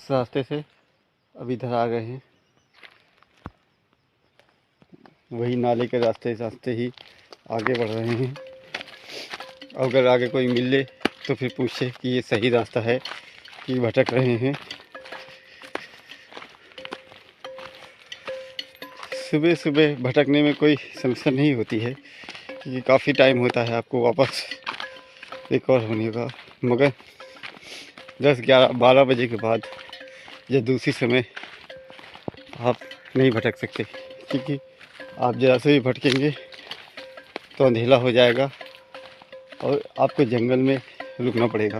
उस रास्ते से अब इधर आ गए हैं। वही नाले के रास्ते ही आगे बढ़ रहे हैं। अगर आगे कोई मिल ले तो फिर पूछे कि ये सही रास्ता है कि भटक रहे हैं। सुबह सुबह भटकने में कोई समस्या नहीं होती है क्योंकि काफ़ी टाइम होता है आपको वापस रिकवर होने का। मगर 10, 11, 12 बजे के बाद या दूसरी समय आप नहीं भटक सकते, क्योंकि आप ज़रा से भी भटकेंगे तो अंधेला हो जाएगा और आपको जंगल में रुकना पड़ेगा,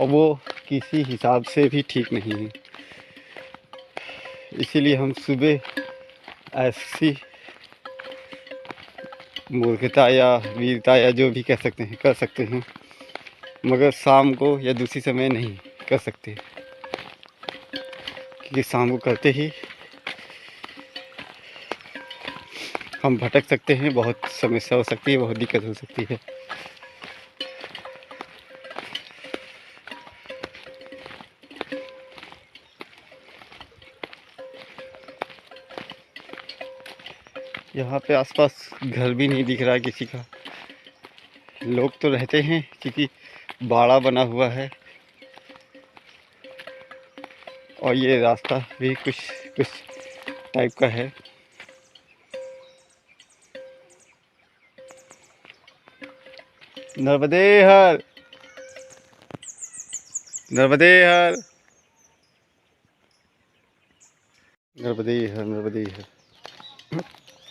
और वो किसी हिसाब से भी ठीक नहीं है। इसीलिए हम सुबह ऐसी मूर्खता या वीरता या जो भी कह सकते हैं कर सकते हैं, मगर शाम को या दूसरी समय नहीं कर सकते, क्योंकि शाम को करते ही हम भटक सकते हैं, बहुत समस्या हो सकती है, बहुत दिक्कत हो सकती है। यहाँ पे आसपास घर भी नहीं दिख रहा है किसी का। लोग तो रहते हैं क्योंकि बाड़ा बना हुआ है, और ये रास्ता भी कुछ टाइप का है। नर्मदे हर, नर्मदे हर, नर्मदे हर, नर्मदे हर।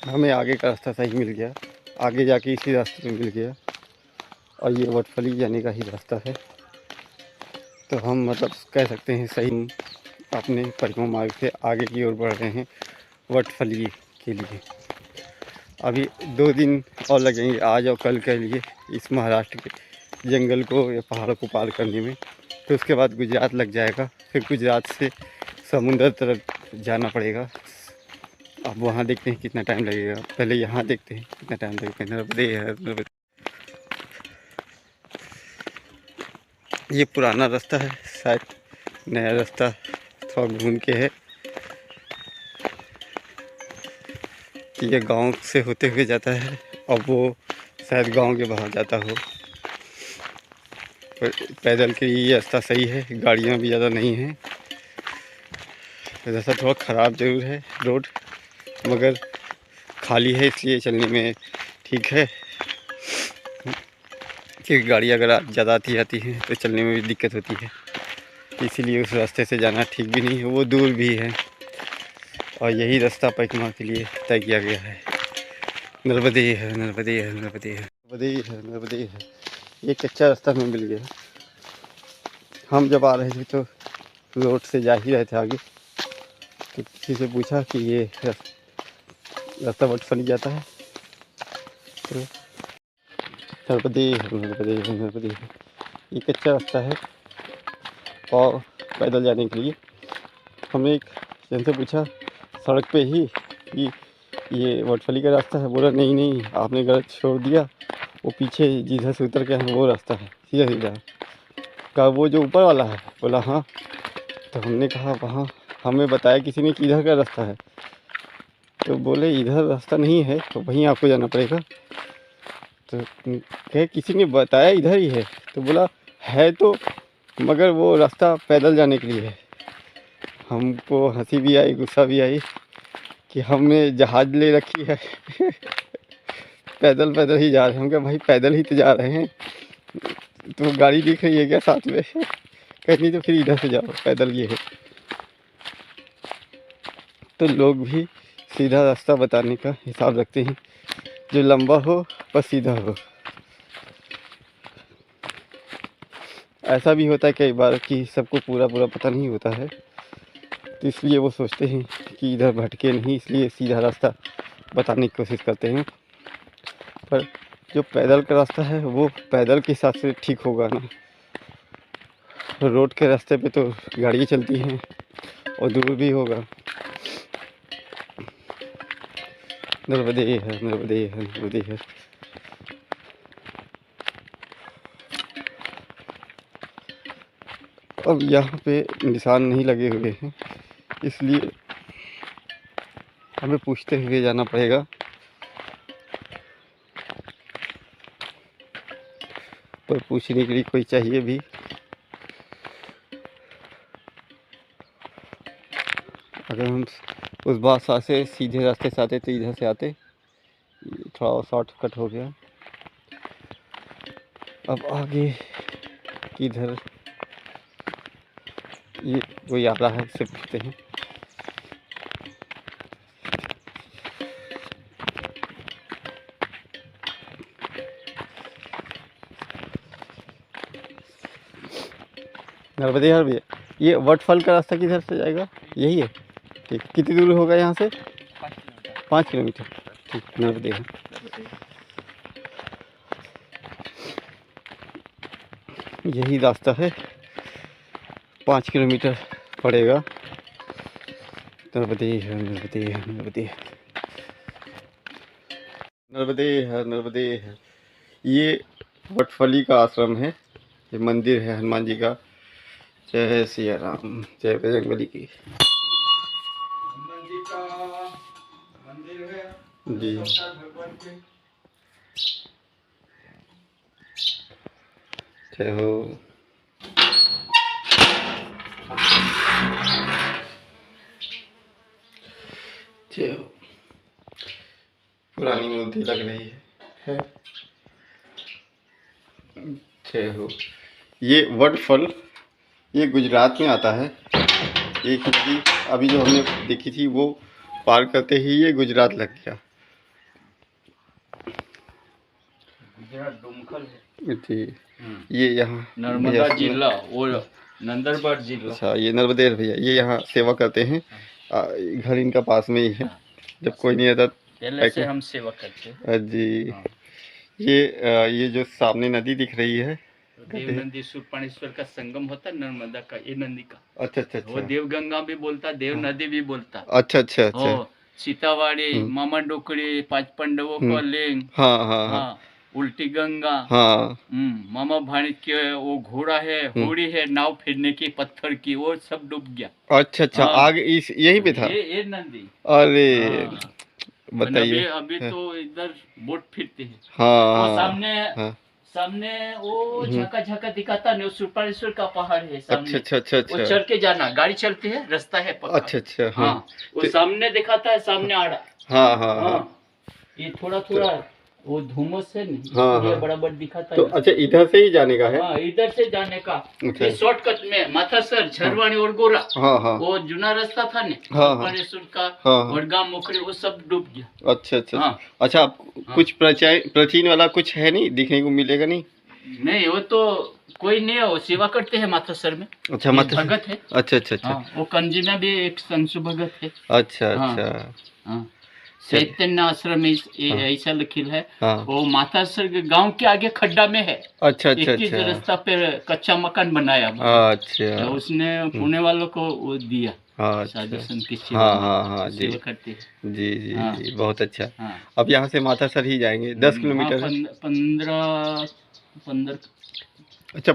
हमें आगे का रास्ता सही मिल गया, आगे जाके इसी रास्ते पे मिल गया, और ये वटफली जाने का ही रास्ता है। तो हम मतलब कह सकते हैं सही अपने परिक्रमा मार्ग से आगे की ओर बढ़ रहे हैं वटफली के लिए। अभी 2 दिन और लगेंगे आज और कल के लिए इस महाराष्ट्र के जंगल को या पहाड़ों को पार करने में। तो उसके बाद गुजरात लग जाएगा, फिर गुजरात से समुंदर तरफ जाना पड़ेगा। अब वहाँ देखते हैं कितना टाइम लगेगा, पहले यहाँ देखते हैं कितना टाइम लगेगा। नर्मदे। ये पुराना रास्ता है, शायद नया रास्ता थोड़ा घूम के है। ये गांव से होते हुए जाता है, और वो शायद गांव के बाहर जाता हो। पैदल के लिए ये रास्ता सही है, गाड़ियाँ भी ज़्यादा नहीं हैं। रास्ता थोड़ा ख़राब ज़रूर है रोड, मगर खाली है इसलिए चलने में ठीक है, क्योंकि गाड़ी अगर ज़्यादा आती जाती हैं तो चलने में भी दिक्कत होती है। इसीलिए उस रास्ते से जाना ठीक भी नहीं है, वो दूर भी है, और यही रास्ता परिक्रमा के लिए तय किया गया है। नर्मदे है, नर्मदे है, नर्मदे है, नर्मदे है, नर्मदे है। ये कच्चा रास्ता हमें मिल गया। हम जब आ रहे थे तो रोड से जा ही रहे थे आगे, तो किसी से पूछा कि ये रास्ता वटफली जाता है, तो नर्मदे है, नर्मदे है, नर्मदे है। ये कच्चा रास्ता है और पैदल जाने के लिए। हमने एक जन से पूछा सड़क पे ही कि ये वटफली का रास्ता है। बोला नहीं नहीं, आपने गलत छोड़ दिया, वो पीछे जिधर से उतर के हैं वो रास्ता है सीधा सीधा। कहा वो जो ऊपर वाला है? बोला हाँ। तो हमने कहा वहाँ हमें बताया किसी ने कि इधर का रास्ता है। तो बोले इधर रास्ता नहीं है, तो वहीं आपको जाना पड़ेगा। तो कहे किसी ने बताया इधर ही है। तो बोला है तो, मगर वो रास्ता पैदल जाने के लिए है। हमको हंसी भी आई, गुस्सा भी आई कि हमने जहाज ले रखी है पैदल पैदल ही जा रहे हैं। हम क्या भाई पैदल ही तो जा रहे हैं, तो गाड़ी दिख रही है क्या साथ में? कहनी तो फिर इधर से जाओ, पैदल ये है। तो लोग भी सीधा रास्ता बताने का हिसाब रखते हैं, जो लंबा हो पर सीधा हो। ऐसा भी होता है कई बार कि सबको पूरा पूरा पता नहीं होता है, तो इसलिए वो सोचते हैं कि इधर भटके नहीं, इसलिए सीधा रास्ता बताने की कोशिश करते हैं। पर जो पैदल का रास्ता है वो पैदल के हिसाब से ठीक होगा ना। रोड के रास्ते पे तो गाड़ियाँ चलती हैं और दूर भी होगा। नर्मदे है, नर्मदे है, नर्मदे है। अब यहाँ पे निशान नहीं लगे हुए हैं, इसलिए हमें पूछते हुए जाना पड़ेगा। पर पूछने के लिए कोई चाहिए भी। अगर हम उस बादशाह से सीधे रास्ते से आते तो इधर से आते, थोड़ा शॉर्टकट हो गया। अब आगे किधर, ये कोई आ रहा है, इससे पूछते हैं। नर्मदे हर भैया, ये वटफल का रास्ता किधर से जाएगा? यही है, ठीक। कितनी दूर होगा यहाँ से? 5 किलोमीटर। ठीक, नर्मदे हर। यही रास्ता है, 5 किलोमीटर पड़ेगा। नर्मदे हर, नर्मदे हर, नर्मदे हर, नर्मदे हर, नर्मदे हर। ये वटफली का आश्रम है, ये मंदिर है हनुमान जी का। जय सिया राम, जय बजरंगबली की। हनुमान जी का मंदिर है जी। भगवान के जय हो। जय हो। पुरानी मूर्ति लग रही है। जय हो। ये वटफल, ये गुजरात में आता है। एक नदी अभी जो हमने देखी थी वो पार करते ही ये गुजरात लग गया। गुजरात डुमखल है जी। ये यहाँ नर्मदा जिला और नंदरबार जिला। अच्छा, ये नर्मदे भैया, ये यहाँ सेवा करते हैं। घर इनका पास में ही है। जब कोई नहीं आता पहले से हम सेवा करते हैं जी। ये जो सामने नदी दिख रही है, देव नदी शूरपाणेश्वर का संगम होता है नर्मदा का, ये नदी का। अच्छा अच्छा अच्छा। वो देव गंगा भी बोलता, देव नदी भी बोलता। अच्छा अच्छा अच्छा। सीतावाड़ी, मामा डोकड़ी, 5 पांडवों का लिंग। हाँ हाँ हाँ। उल्टी गंगा। हाँ। मामा भाणी के वो घोड़ा है, होड़ी है, नाव फिरने की पत्थर की, वो सब डूब गया। अच्छा अच्छा। आगे इस यही पे था ये नदी। अरे बताइए। अभी तो इधर बोट फिरते हैं। हाँ वो सामने हाँ। सामने वो झाका झाका दिखाता नहीं, वो शूरपाणेश्वर का पहाड़ है सामने। अच्छा अच्छा अच्छा। वो चढ़ के जाना, गाड़ी चलती है, रास्ता है पक्का। अच्छा अच्छा। हाँ, वो सामने दिखाता है, सामने आड़ा। हाँ हाँ हाँ। ये थोड़ा थोड़ा वो धुमस है नहीं, हाँ ये हाँ। बराबर दिखाता तो है। अच्छा, इधर से ही जाने का है? हाँ, इधर से जाने का। अच्छा। ये शॉर्टकट में माथासर, झरवाणी और गोरा। हाँ हाँ। वो जुना रास्ता था ना, शूरपाणेश्वर का, वडगाम मोखरी, वो सब डूब गया। अच्छा अच्छा। अच्छा, कुछ प्राचीन वाला कुछ है नहीं, दिखने को मिलेगा नहीं? नहीं, वो तो कोई नहीं है, वो सेवा करते हैं माथासर में। अच्छा, भगत है। अच्छा अच्छा अच्छा। वो कंजी में भी एक संशु भगत है। अच्छा अच्छा। चैतन्य आश्रम ऐसा लिखिल है। वो माथासर गांव के आगे खड्डा में है। अच्छा अच्छा अच्छा। रास्ता पे कच्चा मकान बनाया। अच्छा। उसने पुणे वालों को वो दिया। साधु संत की सेवा। हाँ जी करते हैं। जी जी जी, बहुत अच्छा। अब यहाँ से माथासर ही जाएंगे, 10 किलोमीटर है। 15 अच्छा,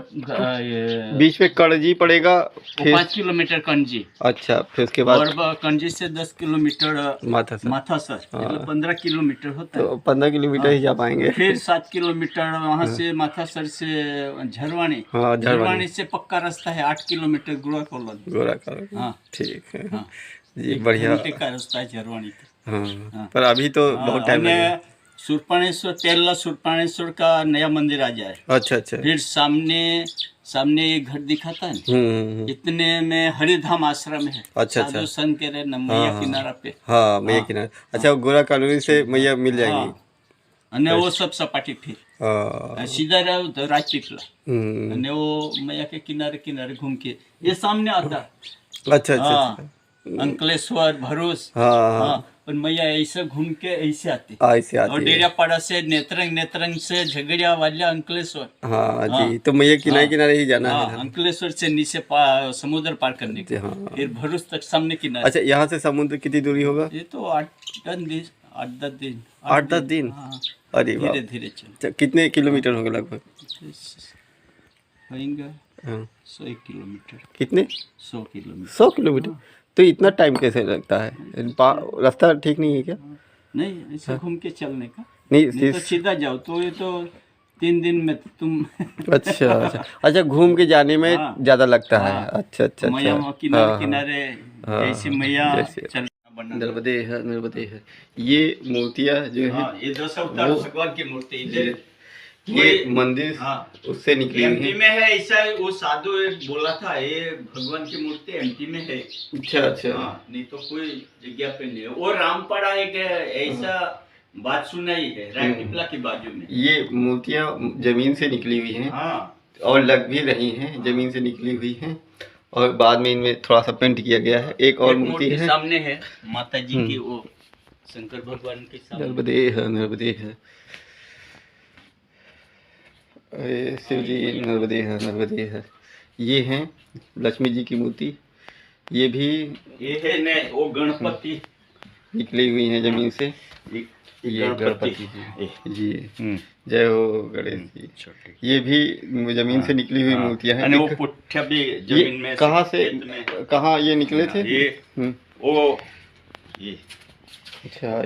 बीच में कणजी पड़ेगा, फिर 5 किलोमीटर कणजी। अच्छा, फिर उसके बाद और कणजी से 10 किलोमीटर माथासर, मतलब 15 किलोमीटर होता है। तो 15 किलोमीटर ही जा पाएंगे। फिर 7 किलोमीटर वहाँ से माथासर से झरवाणी। झरवाणी से पक्का रास्ता है, 8 किलोमीटर गोरा कॉलोनी। हाँ ठीक है जी, बढ़िया का रास्ता है झरवाणी का। हाँ, पर अभी तो बहुत टाइम लगेगा। शूरपाणेश्वर, तेरला शूरपाणेश्वर का नया मंदिर आ जाए। अच्छा अच्छा। फिर सामने एक घर दिखाता है, इतने में हरिधाम आश्रम है। अच्छा अच्छा। साधु संत के रहे मैया किनारा पे। हाँ, मैया किनारा। अच्छा, गोरा कॉलोनी से मैया मिल जाएगी। અને वो सब सपाटी फिर सीधा रहो तो राजपीपला, અને वो मैया के किनारे किनारे घूम के ये सामने आता। अच्छा अच्छा। अंकलेश्वर, भरूच। हाँ, और मैया ऐसे घूम के ऐसे आती। और डेरियापाड़ा से नेत्रंग से झगड़िया वाल्या अंकलेश्वर। हाँ जी, तो मैया किनारे किनारे ही जाना है। अंकलेश्वर से नीचे समुद्र पार करने के। फिर भरूच तक सामने किनारे। अच्छा, यहाँ से समुद्र कितनी दूरी होगा? ये तो 8-10 दिन। अरे धीरे धीरे चल। कितने किलोमीटर होगा लगभग? हाँ 100 किलोमीटर। कितने? 100 किलोमीटर। 100 किलोमीटर? तो इतना टाइम कैसे लगता है? रास्ता ठीक नहीं है क्या? नहीं, ऐसे घूम के चलने का। नहीं तो सीधा जाओ तो ये तो 3 दिन में तुम अच्छा अच्छा अच्छा, घूम के जाने में हाँ, ज़्यादा लगता है। हाँ, अच्छा अच्छा मैया अच्छा, किनारे हाँ किनारे जैसे मैया चल बना। नर्मदे है, नर्मदे है। ये मूर्तियाँ जो है हाँ, ये 10 अवतार भगवान की मूर्ति इधर। ये मंदिर हाँ, उससे निकली हुई एमपी है। में है ऐसा। वो साधु एक बोला था ये भगवान की मूर्ति एमपी में है। अच्छा अच्छा, हाँ, नहीं तो कोई जगह पे नहीं है। वो रामपड़ा एक ऐसा बात सुनाई है राजपीपला की बाजू में। ये मूर्तियाँ जमीन से निकली हुई हैं। हाँ, और लग भी रही हैं, जमीन से निकली हुई हैं। और बाद में इनमें थोड़ा सा पेंट किया गया है। एक और मूर्ति है सामने है माता जी की, वो शंकर भगवान के सामने। नर्मदे है, नर्मदे है। अरे शिव जी, नर्मदे है, नर्मदे है। ये हैं लक्ष्मी जी की मूर्ति। ये भी ये है ने वो गणपति निकली हुई हैं जमीन से। ये गणपति जी, जय हो गणेश जी। ये भी जमीन से निकली हुई मूर्तियां हैं। वो पुट्ठा भी जमीन में कहाँ से कहाँ ये निकले थे? वो ये अच्छा,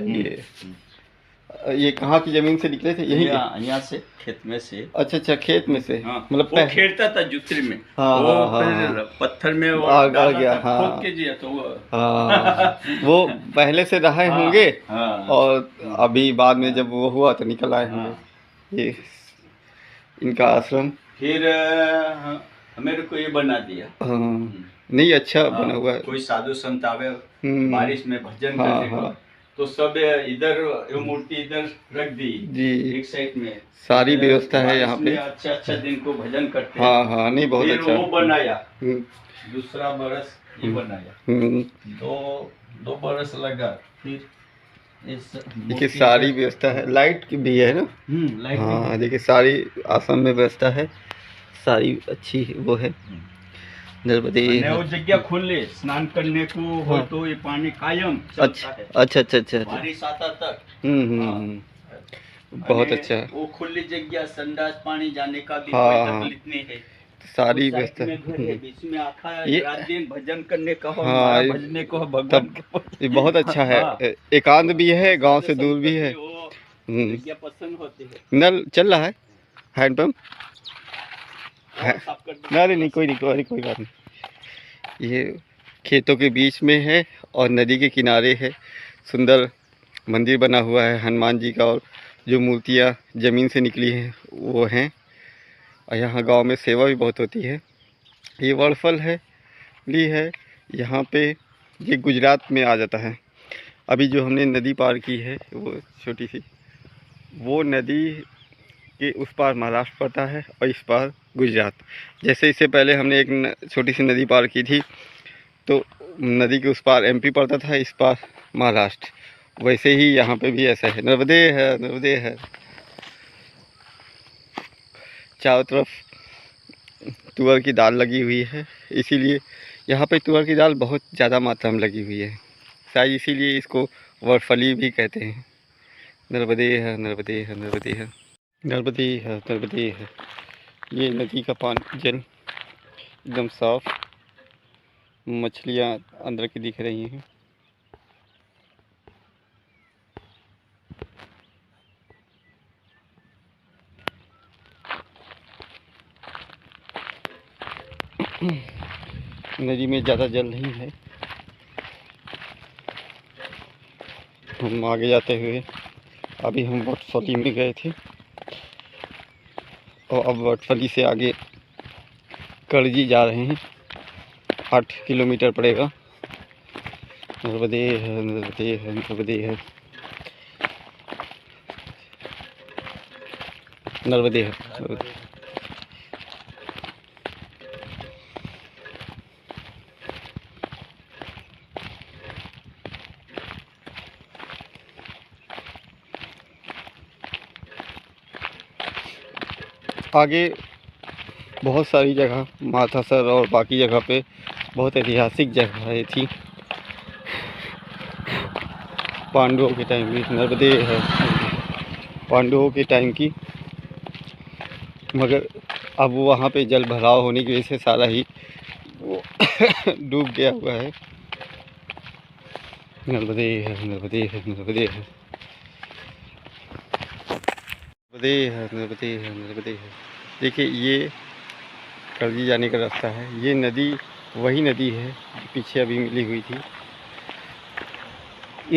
ये कहाँ की जमीन से निकले थे? यही यहाँ से खेत में से। अच्छा अच्छा, खेत में से। हाँ, मतलब वो खेड़ता था जुतरी में। हाँ, वो हाँ, पत्थर में वो आ गया। हाँ, खोद के दिया तो वो हाँ वो पहले से रहे होंगे। हाँ, और अभी बाद में जब वो हुआ तो निकल आए होंगे। ये इनका आश्रम। फिर मेरे को ये बना दिया। नहीं, अच्छा बना हुआ है। कोई साधु संत आवे बारिश में भजन करने को, तो सब इधर ये मूर्ति इधर रख दी जी, एक साइड में। सारी व्यवस्था है यहाँ पे। अच्छा अच्छा दिन को भजन करते हैं। हाँ हाँ, नहीं बहुत अच्छा। वो बनाया दूसरा बरस ये बनाया। दो बरस लगा। फिर देखिए सारी व्यवस्था है, लाइट की भी है ना। लाइट, हाँ देखिए सारी आश्रम में व्यवस्था है, सारी अच्छी वो है। नर्मदे वो जगह खुले स्नान करने को हो तो ये पानी कायम चलता है। अच्छा अच्छा अच्छा, बारिश आता तक। बहुत अच्छा। वो खुली जगह संडास पानी जाने का भी कोई तकलीफ नहीं है। सारी व्यवस्था बीच में आखा रात दिन भजन करने का हो। हाँ, भजने को भगवान के बहुत अच्छा है। एकांत भी है, गांव से दूर भी है। जगह पसंद होती है। नल चल रहा है, हैंडपंप। नहीं कोई बात नहीं। ये खेतों के बीच में है और नदी के किनारे है। सुंदर मंदिर बना हुआ है हनुमान जी का, और जो मूर्तियाँ ज़मीन से निकली हैं वो हैं। और यहाँ गांव में सेवा भी बहुत होती है। ये वर्डफल है ली है यहाँ पे। ये गुजरात में आ जाता है। अभी जो हमने नदी पार की है वो छोटी सी, वो नदी कि उस पार महाराष्ट्र पड़ता है और इस पार गुजरात। जैसे इससे पहले हमने एक छोटी सी नदी पार की थी, तो नदी के उस पार एमपी पड़ता था, इस पार महाराष्ट्र। वैसे ही यहाँ पे भी ऐसा है। नर्मदे है, नर्मदे है। चारों तरफ तुअर की दाल लगी हुई है, इसीलिए यहाँ पे तुअर की दाल बहुत ज़्यादा मात्रा में लगी हुई है। शायद इसीलिए इसको वर्डफली भी कहते हैं। नर्मदे है, नर्मदे है, नर्मदे है, नर्मदे है, नर्मदे है। ये नदी का पानी जल एकदम साफ, मछलियाँ अंदर की दिख रही हैं। नदी में ज़्यादा जल नहीं है। हम आगे जाते हुए अभी हम वटफली में गए थे, और अब वटफली से आगे करजी जा रहे हैं। 8 किलोमीटर पड़ेगा। नर्मदे है, नर्मदे है, नर्मदे है, नर्मदे है। आगे बहुत सारी जगह माथासर और बाकी जगह पे बहुत ऐतिहासिक जगह थी पांडवों के टाइम की। नर्मदे है पांडवों के टाइम की, मगर अब वहाँ पे जल भराव होने की वजह से सारा ही वो डूब गया हुआ है। नर्मदे है, नर्मदे है, नर्मदे है, नर्मदे है, नर्मदे है, नर्मदे है। देखिए ये करजी जाने का रास्ता है। ये नदी वही नदी है पीछे अभी मिली हुई थी।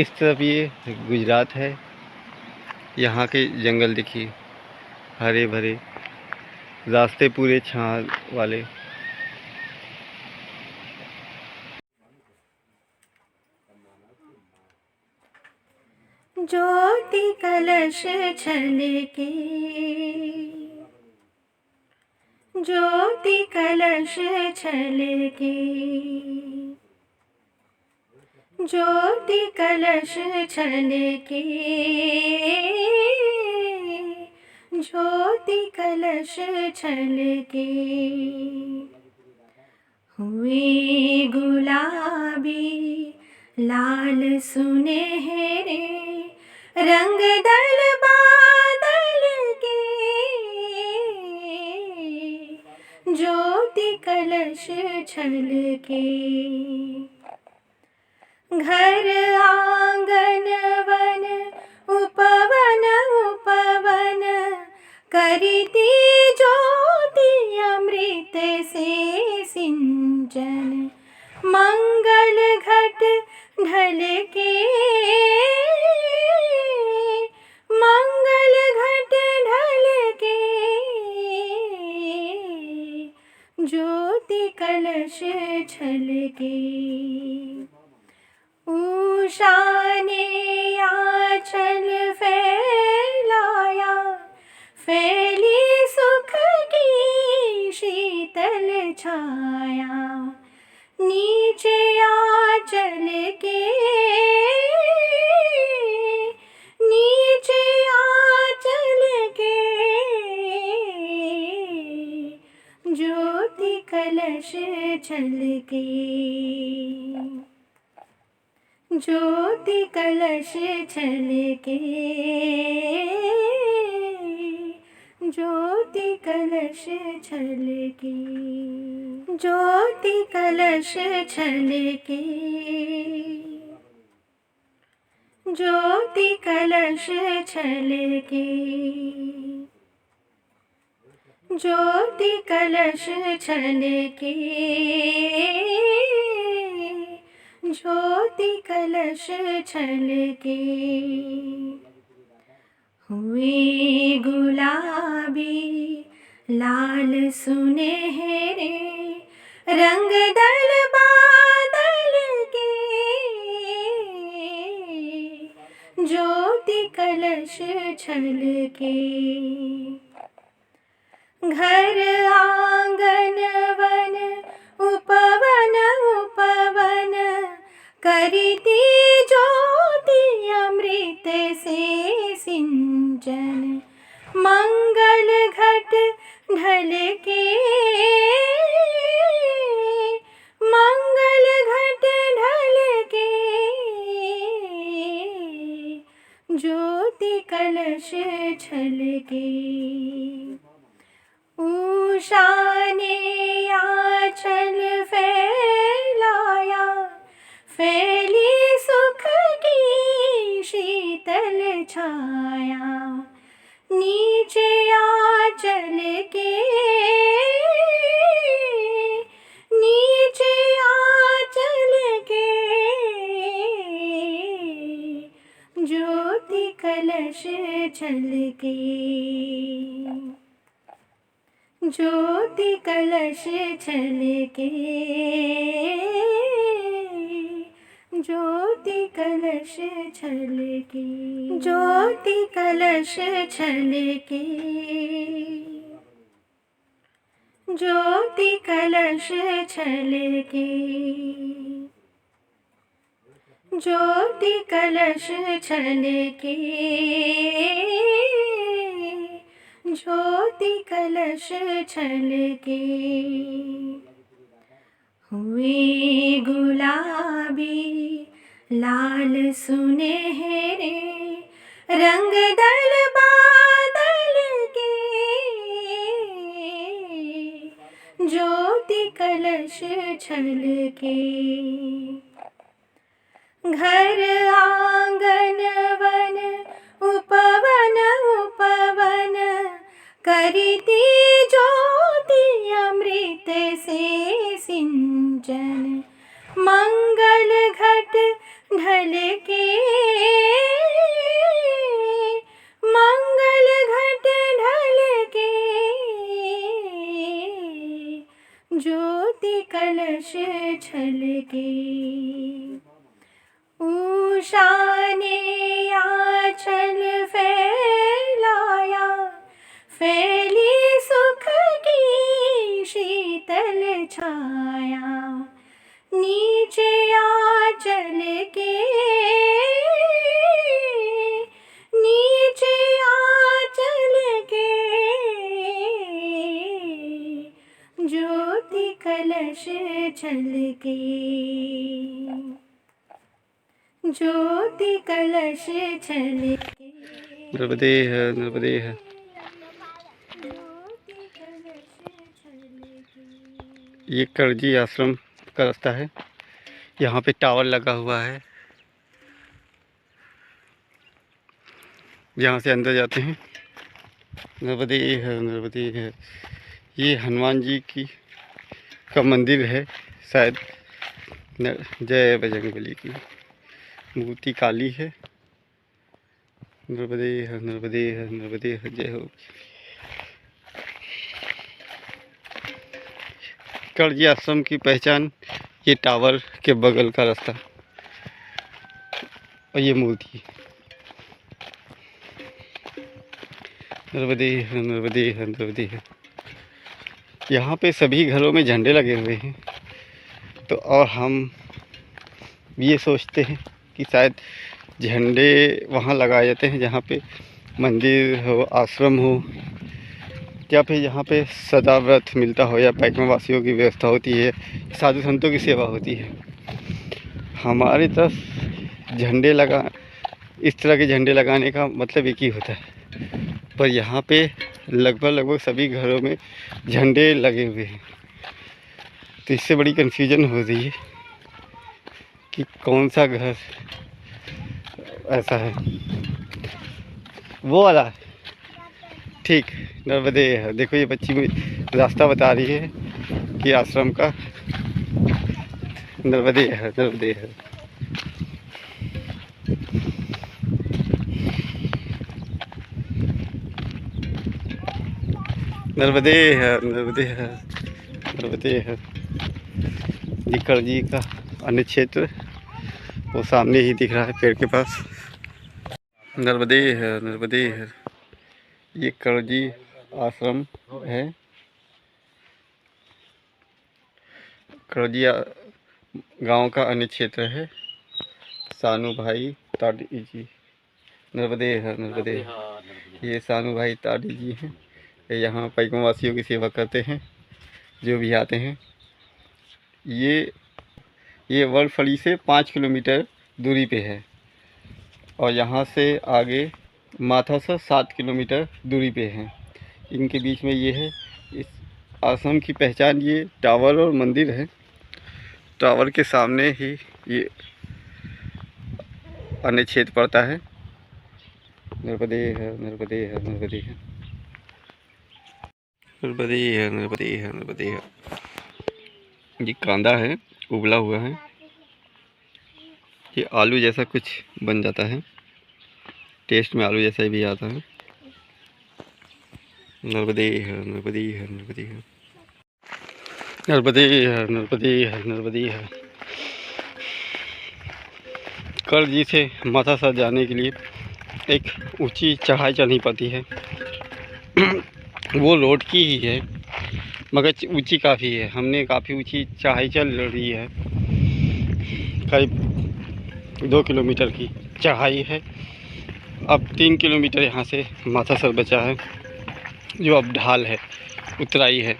इस तरफ ये गुजरात है। यहाँ के जंगल देखिए हरे भरे, रास्ते पूरे छां वाले। ज्योति कलश छलके, ज्योति कलश छलके, ज्योति कलश छलके, ज्योति कलश छलके। हुए गुलाबी लाल सुनहरे रंग दल बादल के, ज्योति कलश छलके। घर आंगन वन उपवन उपवन करती ज्योति अमृत से सिंचन। मंगल घट ढल के, मंगल घट ढल के, ज्योति कलश छलके। उषा ने आंचल फैलाया, फैली सुख की शीतल छाया। नीचे आंचल के, नीचे आंचल के, ज्योति कलश छलके, ज्योति कलश छलके, ज्योति कलश छलके, ज्योति कलश छलके, ज्योति कलश छलके, ज्योति कलश छलके, ज्योति कलश छलके। हुए गुलाबी लाल सुनहरे रंग दल बादल के, ज्योति कलश छलके। घर आंगन वन उपवन उपवन करती ज्योति अमृत से सिंचन। मंगल घट ढल के, मंगल घट ढल के, ज्योति कलश छलके। उषा ने आंचल फैलाया, फैली सुख की शीतल छाया। नीचे आंचल के, नीचे आंचल के, ज्योति कलश छलके, ज्योति कलश छलके, ज्योति कलश छलके, ज्योति कलश छलके, ज्योति कलश छलके, ज्योति कलश छलके, ज्योति कलश छलके। हुए गुलाबी लाल सुनहरे रंग दल बादल के, ज्योति कलश छलके। घर आंगन वन उपवन उपवन करती ज्योति अमृत से सिंचन। मंगल घट ढलके, मंगल घट ढलके, ज्योति कलश छलके। उषा ने आंचल फैलाया, फैली सुख की शीतल छाया। नीचे आंचल के, नीचे आंचल के, ज्योति कलश छलके। ज्योति कलश छलके। नर्मदे है, नर्मदे है। ये करजी आश्रम का रास्ता है। यहाँ पे टावर लगा हुआ है, यहाँ से अंदर जाते हैं। नर्मदे है, नर्मदे है। ये हनुमान जी की का मंदिर है शायद। जय बजरंगबली की मूर्ति काली है। नर्मदे है, नर्मदे है, नर्मदे है। जय हो। करजी आश्रम की पहचान ये टावर के बगल का रास्ता और ये मूर्ति। नर्मदे है, नर्मदे है, नर्मदे है। यहाँ पे सभी घरों में झंडे लगे हुए हैं। तो और हम ये सोचते हैं कि शायद झंडे वहाँ लगाए जाते हैं जहाँ पे मंदिर हो, आश्रम हो, या फिर यहाँ पे सदा व्रत मिलता हो, या पैकमा वासियों की व्यवस्था होती है, साधु संतों की सेवा होती है। हमारी तरफ झंडे लगा, इस तरह के झंडे लगाने का मतलब एक ही होता है, पर यहाँ पे लगभग सभी घरों में झंडे लगे हुए हैं। तो इससे बड़ी कन्फ्यूजन हो रही है कि कौन सा घर ऐसा है। वो वाला ठीक नर्मदे है। देखो ये बच्ची मुझे रास्ता बता रही है कि आश्रम का। नर्मदे है, नर्मदे है। नर्मदे है, नर्मदे है, नर्मदे है। ये करजी का अन्य क्षेत्र वो सामने ही दिख रहा है पेड़ के पास। नर्मदे है, नर्मदे है। ये करजी आश्रम है। करजी गांव का अन्य क्षेत्र है। सानू भाई ताड़ी जी। नर्मदे है, नर्मदे। ये सानू भाई ताड़ी जी हैं। यहाँ पैकमा वासियों की सेवा करते हैं जो भी आते हैं। ये वड़फली से 5 किलोमीटर दूरी पे है और यहाँ से आगे माथा से 7 किलोमीटर दूरी पे है। इनके बीच में ये है। इस आश्रम की पहचान ये टावर और मंदिर है। टावर के सामने ही ये अन्य क्षेत्र पड़ता है। नर्मदे है, नर्मदे है, नर्मदे है। नर्मदे है, नर्मदे है, नर्मदे है। ये कांदा है, उबला हुआ है। ये आलू जैसा कुछ बन जाता है, टेस्ट में आलू जैसा भी आता है। नर्मदे है, नर्मदे है, नर्मदे है। नर्मदे है, नर्मदे है, नर्मदे है। करजी से माथा सर जाने के लिए एक ऊंची चढ़ाई चढ़नी पड़ती है। वो रोड की ही है मगर ऊंची काफ़ी है। हमने काफ़ी ऊंची चढ़ाई चल रही है, करीब 2 किलोमीटर की चढ़ाई है। अब 3 किलोमीटर यहाँ से माथा सर बचा है, जो अब ढाल है, उतराई है।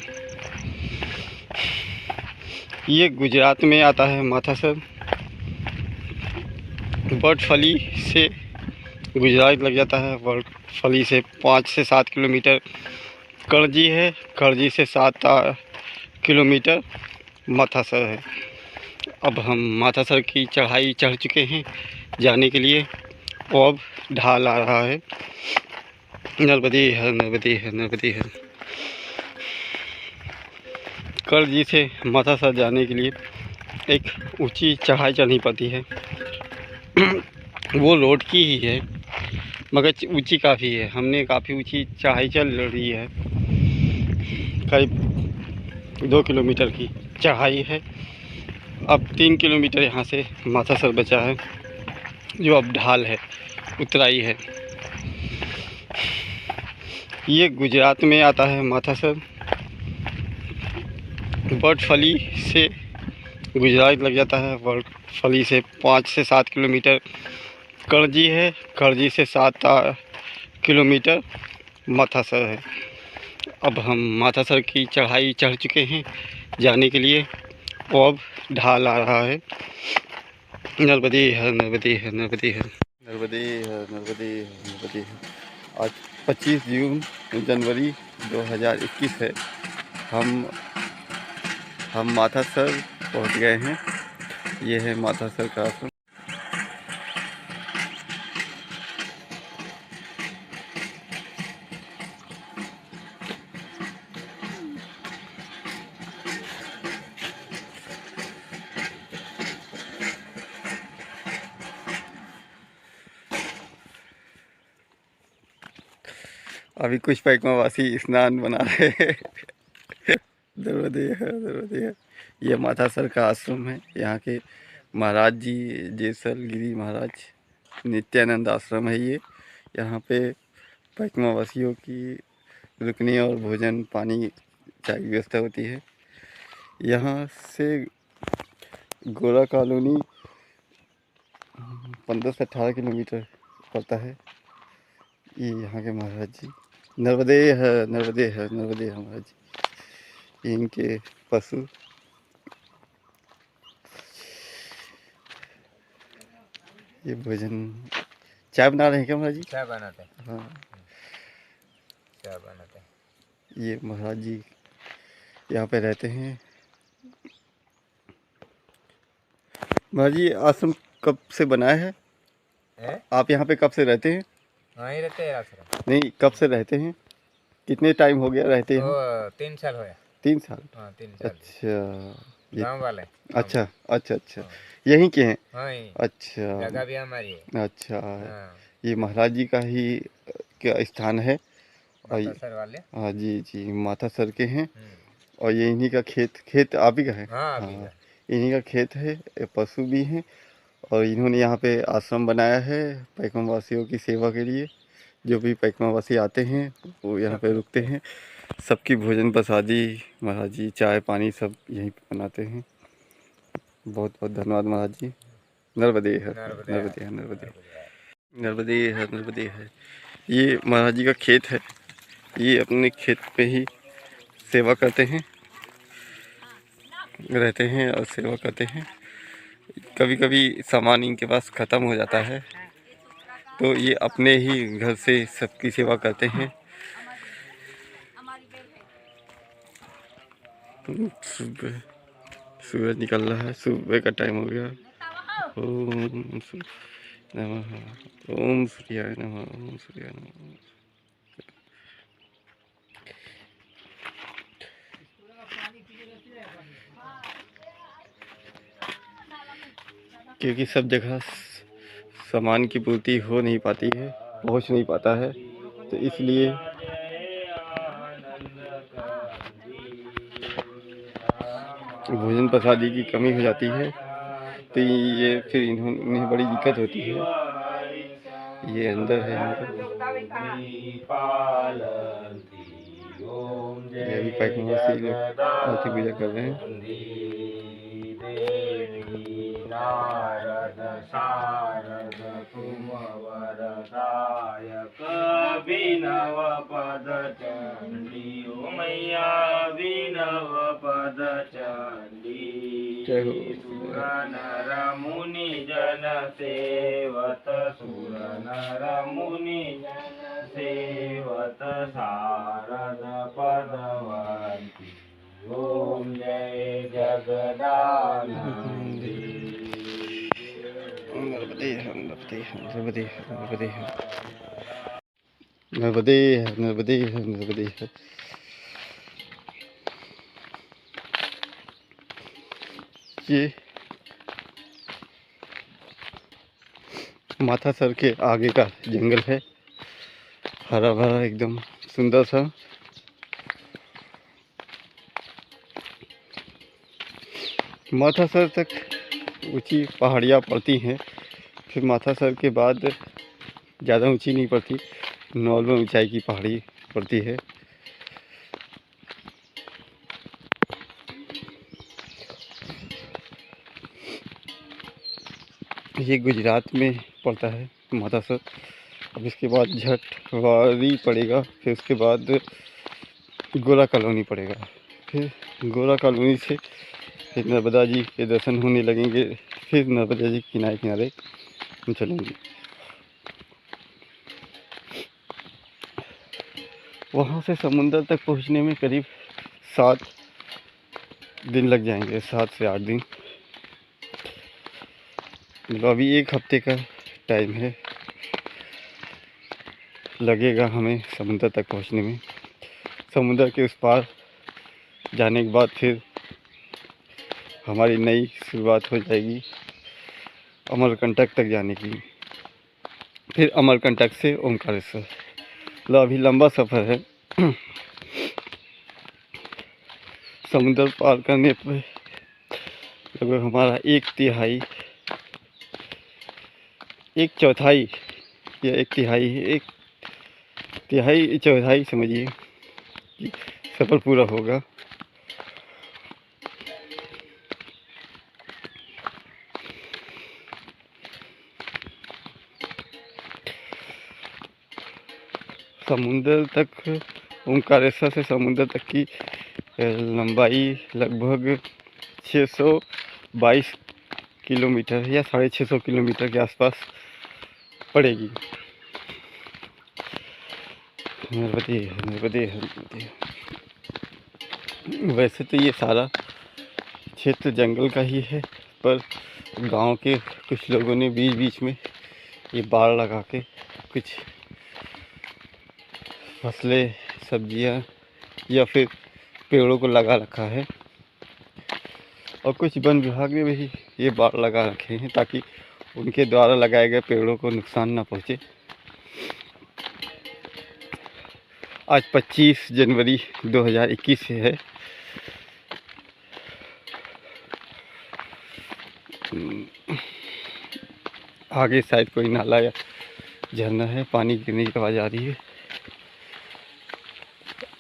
ये गुजरात में आता है माथा सर। वड़फली से गुजरात लग जाता है। वड़फली से 5 से 7 किलोमीटर करजी है। करजी से 7 किलोमीटर माथासर है। अब हम माथासर की चढ़ाई चढ़ चुके हैं जाने के लिए, और अब ढाल आ रहा है। नर्मदे है, नर्मदे है, नर्मदे है। करजी से माथासर जाने के लिए एक ऊंची चढ़ाई चढ़नी पड़ती है। वो रोड की ही है मगर ऊंची काफ़ी है। हमने काफ़ी ऊंची चढ़ाई चल रही है, करीब 2 किलोमीटर की चढ़ाई है। अब 3 किलोमीटर यहाँ से माथासर बचा है, जो अब ढाल है, उतराई है। ये गुजरात में आता है माथासर। बर्डफली से गुजरात लग जाता है। बर्डफली से 5 से 7 किलोमीटर करजी है। करजी से 7 किलोमीटर माथासर है। अब हम माथासर की चढ़ाई चढ़ चुके हैं जाने के लिए, और अब ढाल आ रहा है। नर्मदे है, नर्मदे है, नर्मदे है, नर्मदे है, नर्मदे है, नर्मदे है। आज 25 जनवरी 2021 है। हम माथासर पहुंच गए हैं। ये है माथासर का आश्रम। अभी कुछ पैकमावासी स्नान बना रहे हैं। नर्मदे है, नर्मदे है। ये माथासर का आश्रम है। यहाँ के महाराज जी जेसल गिरी महाराज नित्यानंद आश्रम है ये। यहाँ पे पैकमावासियों की रुकने और भोजन पानी चाय की व्यवस्था होती है। यहाँ से गोरा कॉलोनी 15 से 18 किलोमीटर पड़ता है। ये यहाँ के महाराज जी। नर्मदे है, नर्मदे है, नर्मदे है महाराज जी। इनके पशु ये भोजन चाय बना रहे हैं क्या महाराज जी? चाय बनाते हैं। हाँ, चाय बनाते हैं। ये महाराज जी यहाँ पे रहते हैं। महाराज जी आश्रम कब से बनाया है? आप यहाँ पे कब से रहते हैं? वहीं रहते हैं आश्रम। नहीं, कब से रहते हैं? कितने टाइम हो गया रहते हैं? 3 साल हो गया। 3 साल? हाँ 3 साल। अच्छा, गाँव वाले। अच्छा अच्छा अच्छा, यहीं के हैं? हाँ अच्छा, जगह भी हमारी है। अच्छा। हाँ, ये महाराज जी का ही क्या स्थान है? और माथासर वाले। हाँ जी जी, माथासर के हैं। और ये इन्हीं का खेत आप ही का है? हाँ, हाँ, इन्हीं का खेत है। ये पशु भी हैं, और इन्होंने यहाँ पे आश्रम बनाया है पैकमावासियों की सेवा के लिए। जो भी पैकमावासी आते हैं वो यहाँ पे रुकते हैं। सबकी भोजन प्रसादी महाराज जी, चाय पानी सब यहीं पे बनाते हैं। बहुत बहुत धन्यवाद महाराज जी। नर्मदे है, नर्मदे है, नर्मदे है, नर्मदे है, नर्मदे है। ये महाराज जी का खेत है। ये अपने खेत पे ही सेवा करते हैं, रहते हैं और सेवा करते हैं। कभी कभी सामान इनके पास ख़त्म हो जाता है तो ये अपने ही घर से सबकी सेवा करते हैं। सुबह सूरज निकल रहा है, सुबह का टाइम हो गया। ओम नमः, ओम सूर्याय नमः, ओम सूर्याय नमः। क्योंकि सब जगह सामान की पूर्ति हो नहीं पाती है, पहुंच नहीं पाता है, तो इसलिए भोजन प्रसादी की कमी हो जाती है। तो ये फिर इन्हें बड़ी दिक्कत होती है। ये अंदर है ये अभी पैकमावासी लोग आरती पूजा कर रहे हैं। नारद शारद तुम वरदायक विनव पद चंडी, ओ मैया विनव पद चंडी। सुर नर मुनि जन सेवत, सुर नर मुनि जन सेवत, शारद पदवंती ओम जय जगदानंदी। नर्मदे है, नर्मदे है, नर्मदे है, नर्मदे है, नर्मदे है, नर्मदे है, नर्मदे है। ये माथासर के आगे का जंगल है, हरा भरा एकदम सुंदर सा। माथासर तक ऊंची पहाड़ियाँ पड़ती हैं, फिर माथासर के बाद ज़्यादा ऊंची नहीं पड़ती, नॉर्मल ऊंचाई की पहाड़ी पड़ती है। ये गुजरात में पड़ता है माथासर। अब इसके बाद झटवाड़ी पड़ेगा, फिर उसके बाद गोरा कॉलोनी पड़ेगा, फिर गोरा कॉलोनी से फिर नर्मदा जी के दर्शन होने लगेंगे, फिर नर्मदा जी किनारे किनारे हम चलेंगे। वहाँ से समुंदर तक पहुँचने में करीब 7 दिन लग जाएंगे, 7 से 8 दिन। मतलब अभी 1 हफ्ते का टाइम है लगेगा हमें समुंदर तक पहुँचने में। समुंदर के उस पार जाने के बाद फिर हमारी नई शुरुआत हो जाएगी अमरकंटक तक जाने की, फिर अमरकंटक से ओमकारेश्वर। मतलब अभी लंबा सफ़र है। समुंदर पार करने पर लगभग हमारा 1/3 1/4 या 1/3 1/4 समझिए कि सफ़र पूरा होगा। समुंदर तक ओमकारेश्वर से समुंदर तक की लंबाई लगभग 622 किलोमीटर या 650 किलोमीटर के आसपास पड़ेगी। नर्मदे नर्मदे नर्मदे। वैसे तो ये सारा क्षेत्र जंगल का ही है, पर गांव के कुछ लोगों ने बीच बीच में ये बाड़ लगा के कुछ फसलें, सब्जियां या फिर पेड़ों को लगा रखा है, और कुछ वन विभाग ने भी ये बाड़ लगा रखे हैं ताकि उनके द्वारा लगाए गए पेड़ों को नुकसान ना पहुंचे। आज 25 जनवरी 2021 है। आगे शायद कोई नाला या झरना है, पानी गिरने की आवाज़ आ रही है।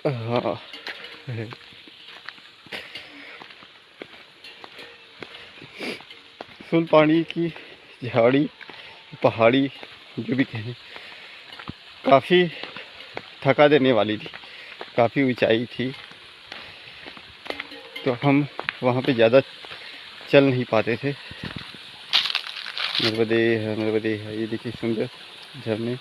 हाँ है। सुनपानी की झाड़ी पहाड़ी जो भी कहें, काफ़ी थका देने वाली थी, काफ़ी ऊंचाई थी, तो हम वहाँ पे ज़्यादा चल नहीं पाते थे। नर्मदे है, ये देखिए सुंदर झरने।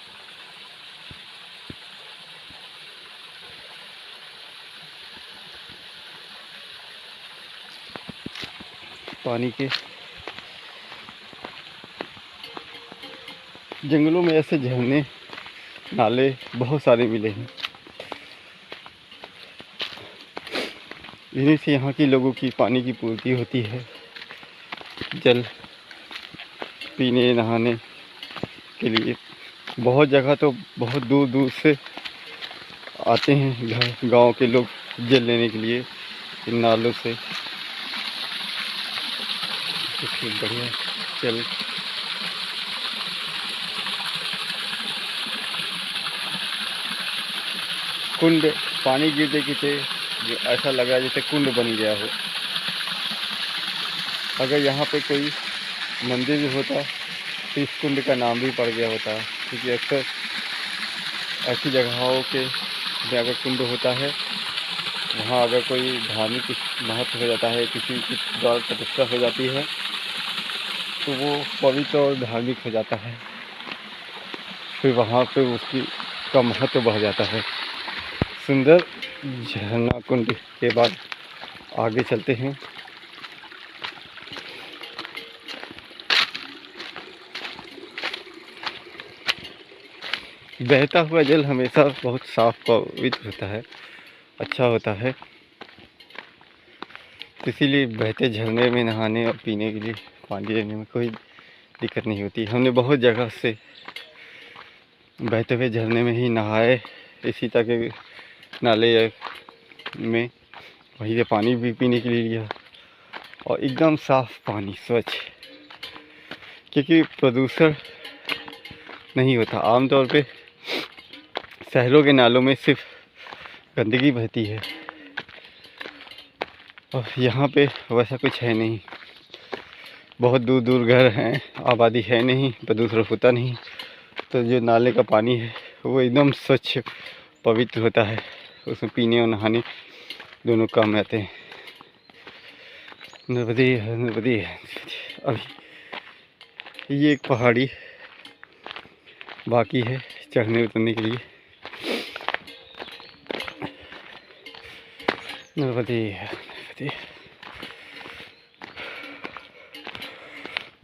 पानी के जंगलों में ऐसे झरने नाले बहुत सारे मिले हैं। इन्हीं से यहाँ के लोगों की पानी की पूर्ति होती है, जल पीने नहाने के लिए। बहुत जगह तो बहुत दूर दूर से आते हैं गांव के लोग जल लेने के लिए इन नालों से। बढ़िया चल कुंड, पानी गिरते गिरते ऐसा लगा जैसे कुंड बन गया हो। अगर यहाँ पे कोई मंदिर भी होता तो इस कुंड का नाम भी पड़ गया होता, क्योंकि अक्सर ऐसी जगहों के में अगर कुंड होता है, वहाँ अगर कोई धार्मिक महत्व हो जाता है, किसी की द्वारा प्रतिष्ठा हो जाती है, तो वो पवित्र और धार्मिक हो जाता है, फिर वहाँ पे उसकी का महत्व बढ़ जाता है। सुंदर झरना कुंड के बाद आगे चलते हैं। बहता हुआ जल हमेशा बहुत साफ पवित्र होता है, अच्छा होता है, इसीलिए बहते झरने में नहाने और पीने के लिए पानी लेने में कोई दिक्कत नहीं होती। हमने बहुत जगह से बहते हुए झरने में ही नहाए, इसी तरह के नाले में, वहीं से पानी भी पीने के लिए लिया, और एकदम साफ पानी, स्वच्छ, क्योंकि प्रदूषण नहीं होता। आमतौर पे शहरों के नालों में सिर्फ गंदगी बहती है, और यहाँ पे वैसा कुछ है नहीं। बहुत दूर दूर घर हैं, आबादी है नहीं, प्रदूषण होता नहीं, तो जो नाले का पानी है वो एकदम स्वच्छ पवित्र होता है, उसमें पीने और नहाने दोनों काम आते हैं। नर्मदे है, नर्मदे है। अभी ये एक पहाड़ी बाकी है चढ़ने उतरने के लिए। नर्मदे है, नर्मदे।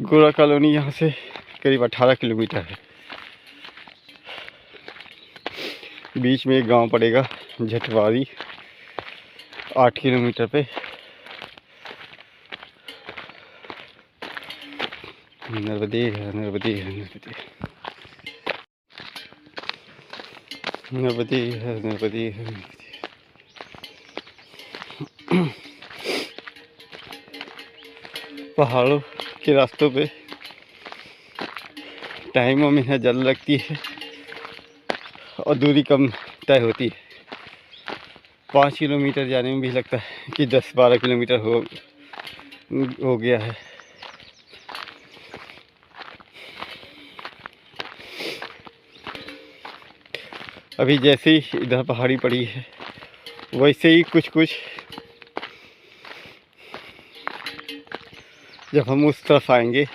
गोरा कॉलोनी यहाँ से करीब 18 किलोमीटर है। बीच में एक गांव पड़ेगा झटवारी, 8 किलोमीटर पे। नर्मदे है, नर्मदे है, नर्मदे, नर्मदे है, नर्मदे है, नर्मदे। पहाड़ों के रास्तों पे टाइमों में यहाँ जल लगती है और दूरी कम तय होती है। 5 किलोमीटर जाने में भी लगता है कि 10-12 किलोमीटर हो गया है। अभी जैसे ही इधर पहाड़ी पड़ी है, वैसे ही कुछ कुछ जब हम उस तरफ आएंगे,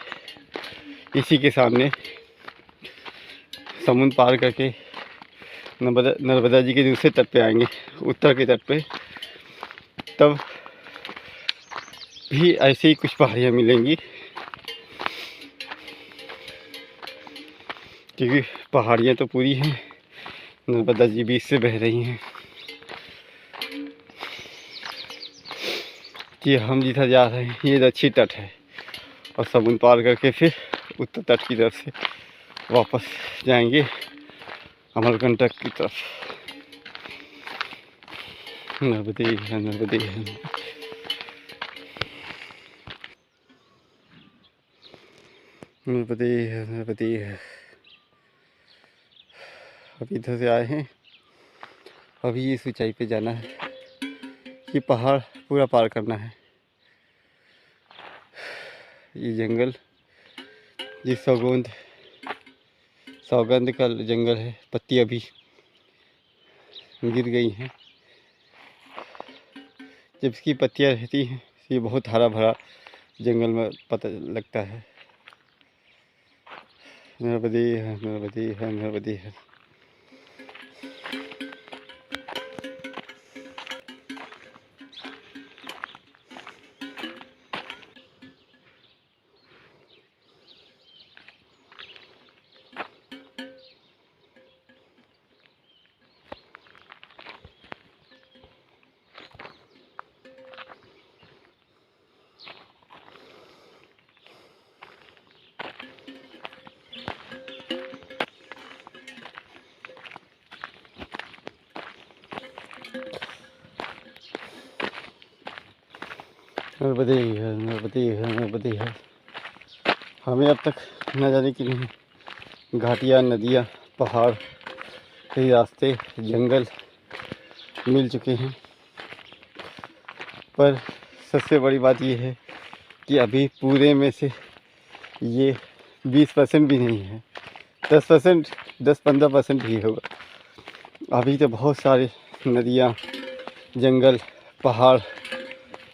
इसी के सामने समुद्र पार करके नर्मदा जी के दूसरे तट पे आएंगे, उत्तर के तट पे, तब भी ऐसे ही कुछ पहाड़ियाँ मिलेंगी, क्योंकि पहाड़ियाँ तो पूरी हैं, नर्मदा जी बीच से बह रही हैं। कि हम जिधर जा रहे हैं ये दक्षिण तट है, और समुद्र पार करके फिर उत्तर तट की तरफ से वापस जाएंगे अमरकंटक की तरफ। नर्मदे है, नर्मदे है। नर्मदे है, नर्मदे है। अभी इधर से आए हैं, अभी इस ऊंचाई पे जाना है, ये पहाड़ पूरा पार करना है। ये जंगल, ये सौगंध का जंगल है, पत्तियां भी गिर गई हैं। जब इसकी पत्तियां रहती हैं ये बहुत हरा भरा जंगल में पता लगता है। नर्मदे है, नर्मदे है, नर्मदे है। नर्मदे है, नर्मदे है, नर्मदे है। हमें अब तक न जाने की नहीं घाटियाँ, नदियाँ, पहाड़, कई रास्ते, जंगल मिल चुके हैं, पर सबसे बड़ी बात यह है कि अभी पूरे में से ये 20% भी नहीं है, 10%, 10-15% ही होगा। अभी तो बहुत सारे नदियाँ, जंगल, पहाड़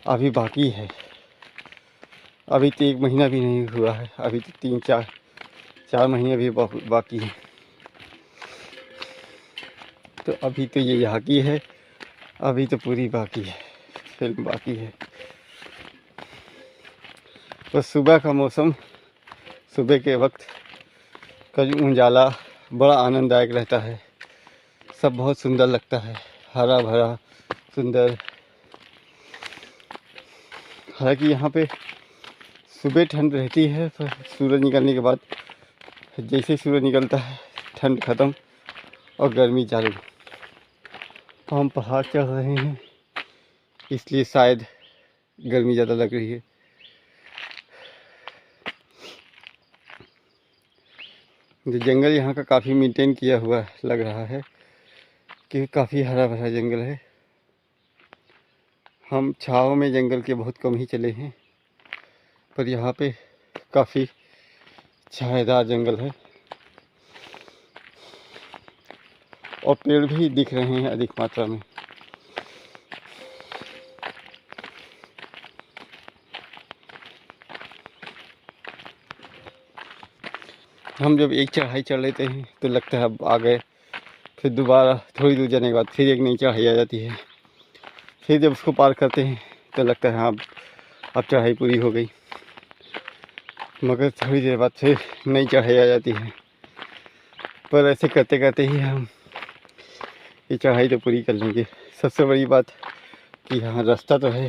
अभी बाकी है। अभी तो 1 महीना भी नहीं हुआ है, अभी तो 3-4 महीने भी बाकी हैं। तो अभी तो ये यहाँ की है, अभी तो पूरी बाकी है। फिल्म बाकी है। तो सुबह का मौसम, सुबह के वक्त का जो उजाला बड़ा आनंददायक रहता है, सब बहुत सुंदर लगता है, हरा भरा सुंदर। हालांकि यहाँ पे सुबह ठंड रहती है, पर सूरज निकलने के बाद जैसे सूरज निकलता है ठंड ख़त्म और गर्मी चालू। हम पहाड़ चढ़ रहे हैं इसलिए शायद गर्मी ज़्यादा लग रही है। जो जंगल यहाँ का काफ़ी मेंटेन किया हुआ लग रहा है कि काफ़ी हरा भरा जंगल है। हम छाँव में जंगल के बहुत कम ही चले हैं, पर यहाँ पे काफ़ी छायादार जंगल है और पेड़ भी दिख रहे हैं अधिक मात्रा में। हम जब एक चढ़ाई चढ़ लेते हैं तो लगता है अब आ गए, फिर दोबारा थोड़ी दूर जाने के बाद फिर एक नई चढ़ाई आ जाती है। फिर जब उसको पार करते हैं तो लगता है हाँ अब चढ़ाई पूरी हो गई, मगर थोड़ी देर बाद फिर नई चढ़ाई आ जाती है। पर ऐसे करते करते ही हम ये चढ़ाई तो पूरी कर लेंगे। सबसे बड़ी बात कि हाँ रास्ता तो है,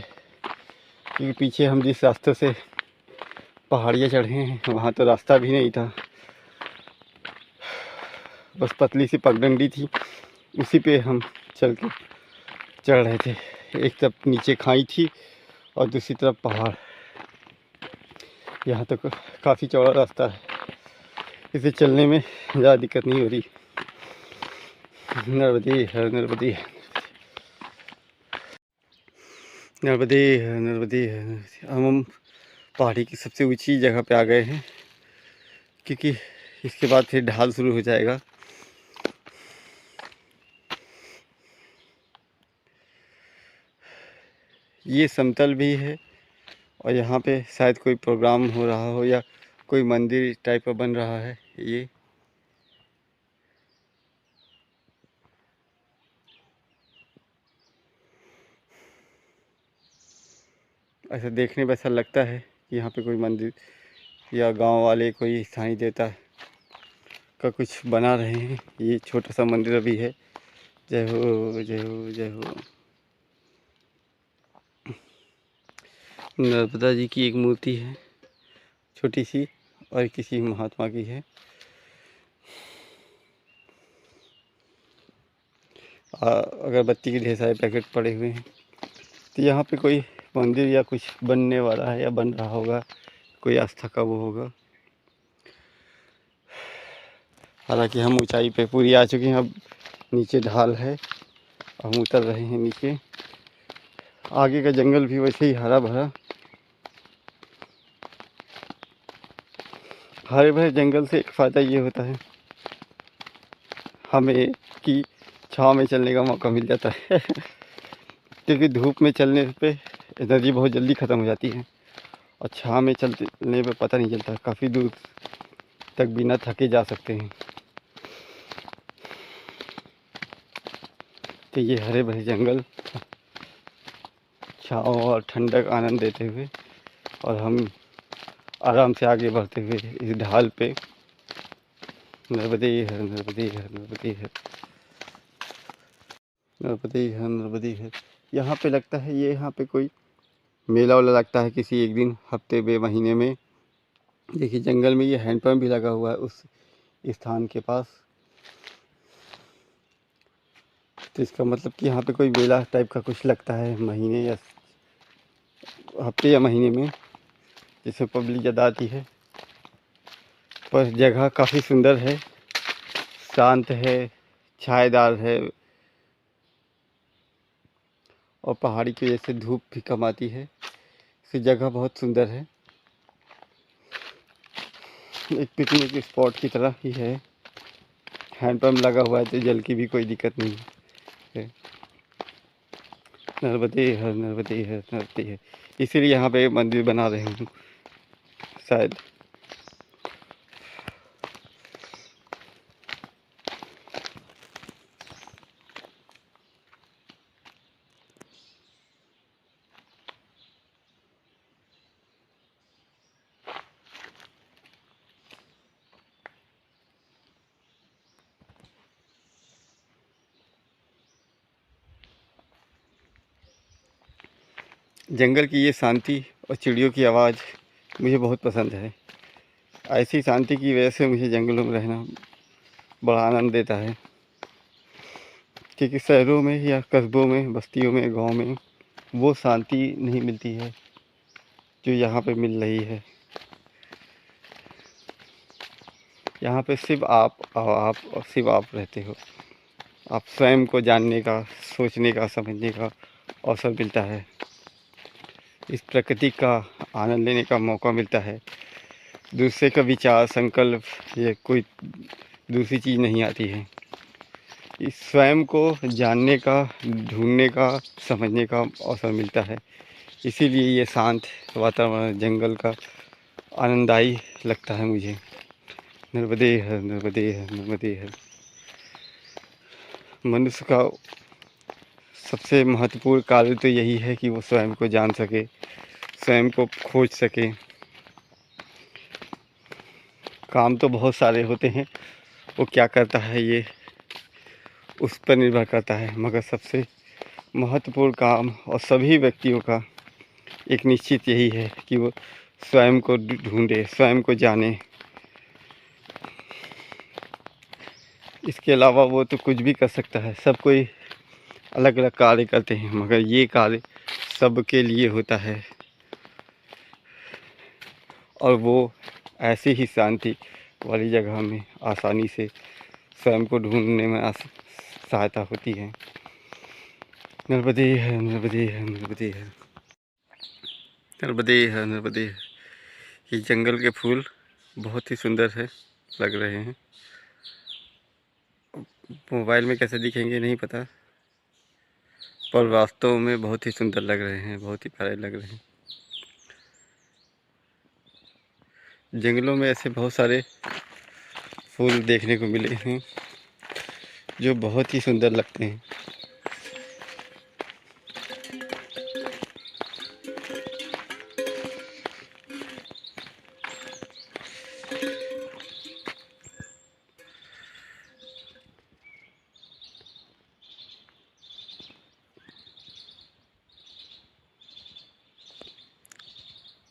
क्योंकि पीछे हम जिस रास्ते से पहाड़ियाँ चढ़े हैं वहाँ तो रास्ता भी नहीं था, बस पतली सी पगडंडी थी, उसी पे हम चल के चढ़ रहे थे। एक तरफ नीचे खाई थी और दूसरी तरफ पहाड़। यहाँ तो काफ़ी चौड़ा रास्ता है, इसे चलने में ज़्यादा दिक्कत नहीं हो रही। नर्मदे हर नर्मदे, नर्मदे हर नर्मदे हर। हम पहाड़ी की सबसे ऊंची जगह पे आ गए हैं, क्योंकि इसके बाद फिर ढाल शुरू हो जाएगा। ये समतल भी है और यहाँ पे शायद कोई प्रोग्राम हो रहा हो या कोई मंदिर टाइप का बन रहा है। ये ऐसा देखने में ऐसा लगता है कि यहाँ पे कोई मंदिर या गांव वाले कोई स्थानीय देवता का कुछ बना रहे हैं। ये छोटा सा मंदिर अभी है। जय हो जय हो जय हो। नर्मदा जी की एक मूर्ति है छोटी सी, और किसी महात्मा की है। अगरबत्ती के ढेर सारे पैकेट पड़े हुए हैं। तो यहाँ पे कोई मंदिर या कुछ बनने वाला है या बन रहा होगा, कोई आस्था का वो होगा। हालांकि हम ऊंचाई पे पूरी आ चुके हैं, अब नीचे ढाल है, हम उतर रहे हैं नीचे। आगे का जंगल भी वैसे ही हरा भरा। हरे भरे जंगल से एक फ़ायदा ये होता है हमें कि छाँव में चलने का मौका मिल जाता है क्योंकि धूप में चलने पे एनर्जी बहुत जल्दी ख़त्म हो जाती है और छाँव में चलने पे पता नहीं चलता, काफ़ी दूर तक बिना थके जा सकते हैं। तो ये हरे भरे जंगल छाँव और ठंडक आनंद देते हुए और हम आराम से आगे बढ़ते हुए इस ढाल पे। नर्मदे हर नर्मदे हर नर्मदे हर नर्मदे हर नर्मदे हर। यहाँ पे लगता है ये यहाँ पे कोई मेला वाला लगता है किसी एक दिन, हफ्ते बे महीने में। देखिए जंगल में ये हैंडपम्प भी लगा हुआ है उस स्थान के पास। तो इसका मतलब कि यहाँ पे कोई मेला टाइप का कुछ लगता है महीने या हफ्ते या महीने में, जिसमें पब्लिक ज़्यादा आती है। पर जगह काफ़ी सुंदर है, शांत है, छायादार है और पहाड़ी की वजह से धूप भी कम आती है। इसकी जगह बहुत सुंदर है, एक पिकनिक स्पॉट की तरह ही है। हैंडपम्प लगा हुआ है तो जल की भी कोई दिक्कत नहीं है। नर्मदे हर नर्मदे हर नर्मदे हर। इसीलिए यहाँ पे मंदिर बना रहे हैं शायद। जंगल की ये शांति और चिड़ियों की आवाज़ मुझे बहुत पसंद है। ऐसी शांति की वजह से मुझे जंगलों में रहना बड़ा आनंद देता है, क्योंकि शहरों में या कस्बों में, बस्तियों में, गांव में वो शांति नहीं मिलती है जो यहाँ पे मिल रही है। यहाँ पे सिर्फ आप और सिर्फ आप रहते हो। आप स्वयं को जानने का, सोचने का, समझने का अवसर मिलता है। इस प्रकृति का आनंद लेने का मौका मिलता है। दूसरे का विचार, संकल्प, ये कोई दूसरी चीज़ नहीं आती है। इस स्वयं को जानने का, ढूंढने का, समझने का अवसर मिलता है। इसीलिए ये शांत वातावरण जंगल का आनंददायी लगता है मुझे। नर्मदे हर, नर्मदे हर, नर्मदे हर। मनुष्य का सबसे महत्वपूर्ण कार्य तो यही है कि वो स्वयं को जान सके, स्वयं को खोज सके। काम तो बहुत सारे होते हैं, वो क्या करता है ये उस पर निर्भर करता है, मगर सबसे महत्वपूर्ण काम और सभी व्यक्तियों का एक निश्चित यही है कि वो स्वयं को ढूंढे, स्वयं को जाने। इसके अलावा वो तो कुछ भी कर सकता है। सब कोई अलग अलग कार्य करते हैं, मगर ये कार्य सबके लिए होता है, और वो ऐसी ही शांति वाली जगह में आसानी से स्वयं को ढूंढने में सहायता होती है। नर्मदे है, नर्मदे है, नर्मदे है, नर्मदे है, नर्मदे है। ये जंगल के फूल बहुत ही सुंदर है, लग रहे हैं। मोबाइल में कैसे दिखेंगे नहीं पता, पर वास्तव में बहुत ही सुंदर लग रहे हैं, बहुत ही प्यारे लग रहे हैं। जंगलों में ऐसे बहुत सारे फूल देखने को मिले हैं जो बहुत ही सुंदर लगते हैं।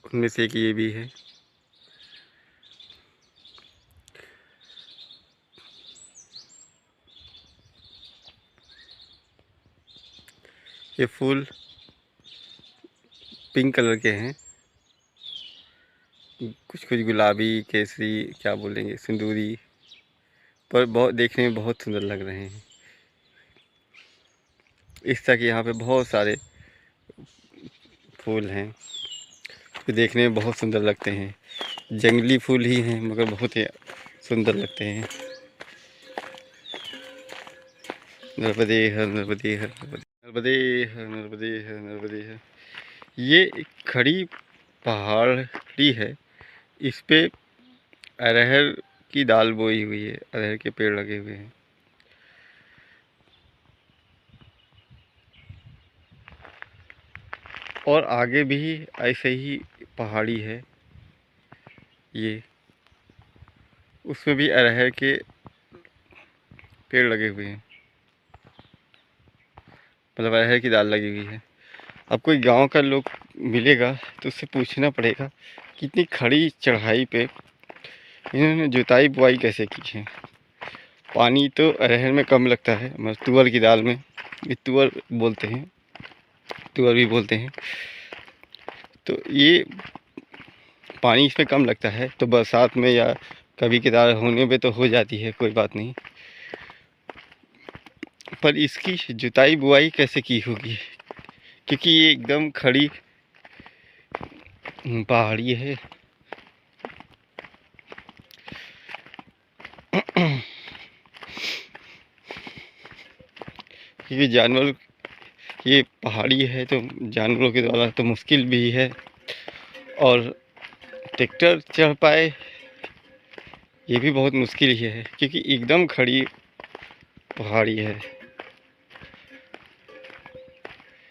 उनमें से एक ये भी है। ये फूल पिंक कलर के हैं, कुछ कुछ गुलाबी, केसरी, क्या बोलेंगे, सिंदूरी, पर बहुत देखने में बहुत सुंदर लग रहे हैं। इस तरह के यहाँ पे बहुत सारे फूल हैं जो देखने में बहुत सुंदर लगते हैं। जंगली फूल ही हैं, मगर बहुत ही सुंदर लगते हैं। नर्मदे हर, नर्मदे हर, नर्मदे हर, नर्मदे हर, नर्मदे हर। ये एक खड़ी पहाड़ी है, इस पे अरहर की दाल बोई हुई है, अरहर के पेड़ लगे हुए हैं। और आगे भी ऐसे ही पहाड़ी है, ये उसमें भी अरहर के पेड़ लगे हुए हैं, मतलब अरहर की दाल लगी हुई है। अब कोई गांव का लोग मिलेगा तो उससे पूछना पड़ेगा कितनी खड़ी चढ़ाई पे इन्होंने जुताई बुआई कैसे की है। पानी तो अरहर में कम लगता है, मतलब तुअर की दाल में, ये तुअर बोलते हैं, तुअर भी बोलते हैं, तो ये पानी इसमें कम लगता है। तो बरसात में या कभी कदार होने पे तो हो जाती है, कोई बात नहीं, पर इसकी जुताई बुआई कैसे की होगी, क्योंकि ये एकदम खड़ी पहाड़ी है। क्योंकि जानवर, ये पहाड़ी है तो जानवरों के द्वारा तो मुश्किल भी है, और ट्रैक्टर चढ़ पाए ये भी बहुत मुश्किल ही है, क्योंकि एकदम खड़ी पहाड़ी है।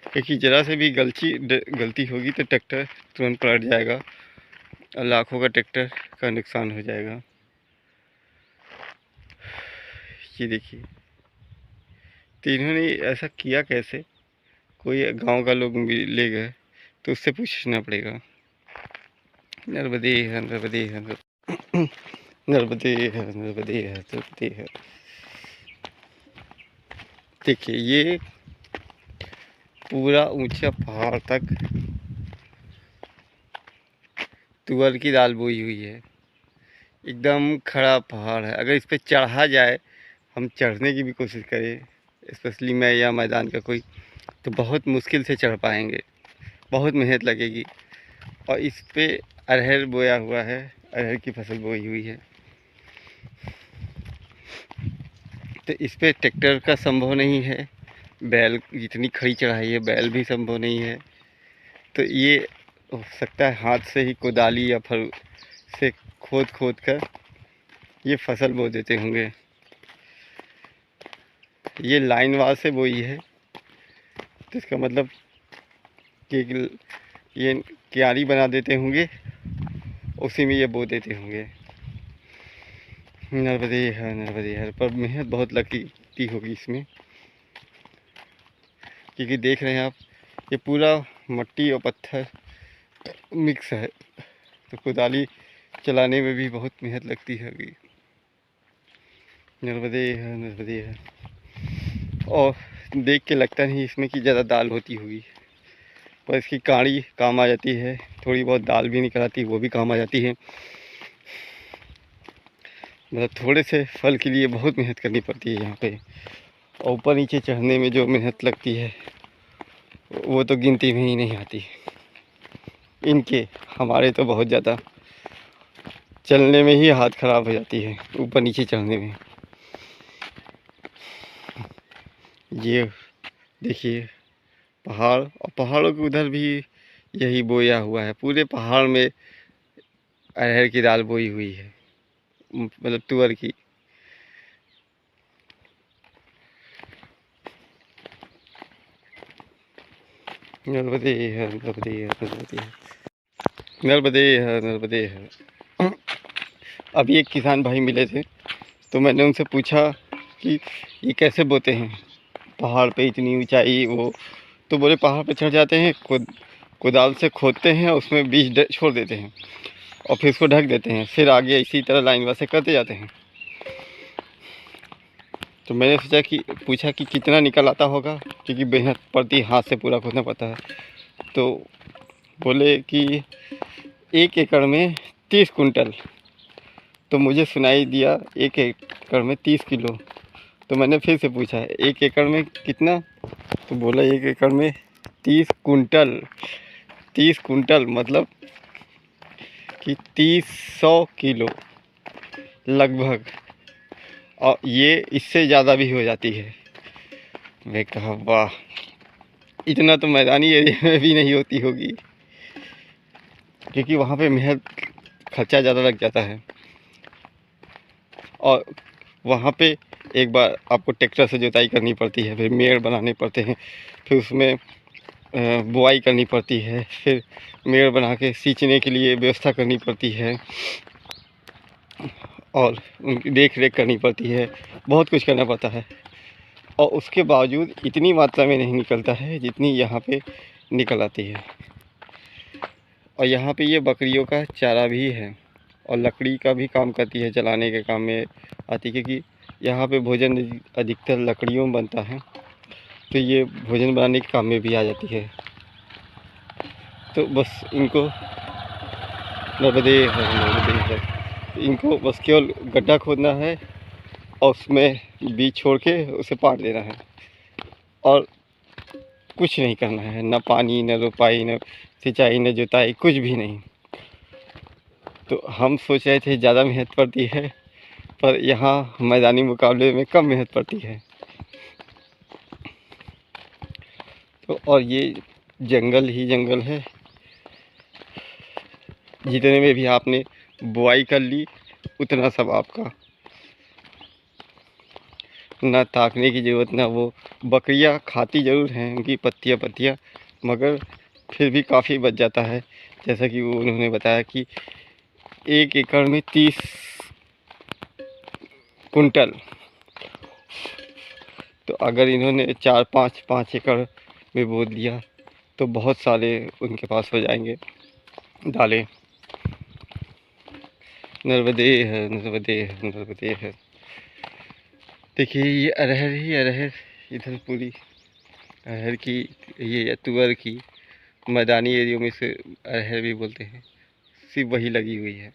क्योंकि ज़रा से भी गलती होगी तो ट्रैक्टर तुरंत पलट जाएगा और लाखों का ट्रैक्टर का नुकसान हो जाएगा। ये देखिए, तो इन्होंने ऐसा किया कैसे, कोई गांव का लोग ले गए तो उससे पूछना पड़ेगा। नर्मदे है, नर्मदे है, नर्मदे है, नर्मदे है, नर्मदे है। देखिए ये पूरा ऊंचा पहाड़ तक तुअर की दाल बोई हुई है। एकदम खड़ा पहाड़ है। अगर इस पे चढ़ा जाए, हम चढ़ने की भी कोशिश करें, स्पेशली मैं या मैदान का कोई, तो बहुत मुश्किल से चढ़ पाएंगे, बहुत मेहनत लगेगी। और इस पे अरहर बोया हुआ है, अरहर की फसल बोई हुई है, तो इस पे ट्रैक्टर का संभव नहीं है। बैल, जितनी खड़ी चढ़ाई है, बैल भी संभव नहीं है। तो ये हो सकता है हाथ से ही कोदाली या फल से खोद खोद कर ये फसल बो देते होंगे। ये लाइन वार से बोई है, तो इसका मतलब कि ये क्यारी बना देते होंगे, उसी में ये बो देते होंगे। नर्मदे है, नर्मदे है। पर मेहनत बहुत लगती होगी इसमें, क्योंकि देख रहे हैं आप, ये पूरा मट्टी और पत्थर मिक्स है, तो कुदाली चलाने में भी बहुत मेहनत लगती होगी। नर्मदे है, नर्मदे है। और देख के लगता नहीं इसमें कि ज़्यादा दाल होती होगी, पर इसकी काड़ी काम आ जाती है, थोड़ी बहुत दाल भी निकल आती है, वो भी काम आ जाती है। मतलब थोड़े से फल के लिए बहुत मेहनत करनी पड़ती है यहाँ पे। और ऊपर नीचे चढ़ने में जो मेहनत लगती है वो तो गिनती में ही नहीं आती इनके। हमारे तो बहुत ज़्यादा, चलने में ही हाथ ख़राब हो जाती है, ऊपर नीचे चढ़ने में। ये देखिए पहाड़, और पहाड़ों के उधर भी यही बोया हुआ है। पूरे पहाड़ में अरहर की दाल बोई हुई है, मतलब तुअर की। नर्मदे है, नर्मदे है, नर्मदे है, नर्मदे है, नर्मदे है। अभी एक किसान भाई मिले थे, तो मैंने उनसे पूछा कि ये कैसे बोते हैं पहाड़ पे, इतनी ऊंचाई वो। तो बोले पहाड़ पे चढ़ जाते हैं, कुदाल से खोदते हैं, उसमें बीज छोड़ देते हैं और फिर उसको ढक देते हैं, फिर आगे इसी तरह लाइन वैसे करते जाते हैं। तो मैंने सोचा कि पूछा कि कितना निकल आता होगा, क्योंकि मेहनत पड़ती, हाथ से पूरा खोदना पड़ता है। तो बोले कि 1 एकड़ में 30 कुंटल। तो मुझे सुनाई दिया 1 एकड़ में 30 किलो। तो मैंने फिर से पूछा 1 एकड़ में कितना, तो बोला 1 एकड़ में 30 कुंटल। 30 कुंटल मतलब कि 300 किलो लगभग, और ये इससे ज़्यादा भी हो जाती है। मैं कहा वाह, इतना तो मैदानी एरिया में भी नहीं होती होगी, क्योंकि वहाँ पे मेहनत खर्चा ज़्यादा लग जाता है। और वहाँ पे एक बार आपको ट्रैक्टर से जुताई करनी पड़ती है, फिर मेड़ बनाने पड़ते हैं, फिर उसमें बुआई करनी पड़ती है, फिर मेड़ बना के सींचने के लिए व्यवस्था करनी पड़ती है, और उनकी देख रेख करनी पड़ती है, बहुत कुछ करना पड़ता है। और उसके बावजूद इतनी मात्रा में नहीं निकलता है जितनी यहाँ पे निकल आती है। और यहाँ पे ये बकरियों का चारा भी है, और लकड़ी का भी काम करती है, जलाने के काम में आती है, क्योंकि यहाँ पे भोजन अधिकतर लकड़ियों में बनता है, तो ये भोजन बनाने के काम में भी आ जाती है। तो बस इनको नर्मदे है, नर्मदे है, इनको बस केवल गड्ढा खोदना है और उसमें बीज छोड़ के उसे पाट देना है, और कुछ नहीं करना है, न पानी, न रोपाई, न सिंचाई, न जुताई, कुछ भी नहीं। तो हम सोच रहे थे ज़्यादा मेहनत पड़ती है, पर यहाँ मैदानी मुकाबले में कम मेहनत पड़ती है। तो और ये जंगल ही जंगल है, जितने में भी आपने बुआई कर ली उतना सब आपका, ना ताकने की ज़रूरत, ना वो। बकरियां खाती ज़रूर हैं उनकी पत्तियां, मगर फिर भी काफ़ी बच जाता है। जैसा कि वो उन्होंने बताया कि 1 एकड़ में 30 कुंटल। तो अगर इन्होंने 4-5 एकड़ में बो दिया तो बहुत सारे उनके पास हो जाएंगे दालें। नर्मदे है, नर्मदे है, नर्मदे है। देखिए ये अरहर ही अरहर, इधर पूरी अरहर की, ये तुअर की, मैदानी एरियो में से अरहर भी बोलते हैं, सिर्फ वही लगी हुई है।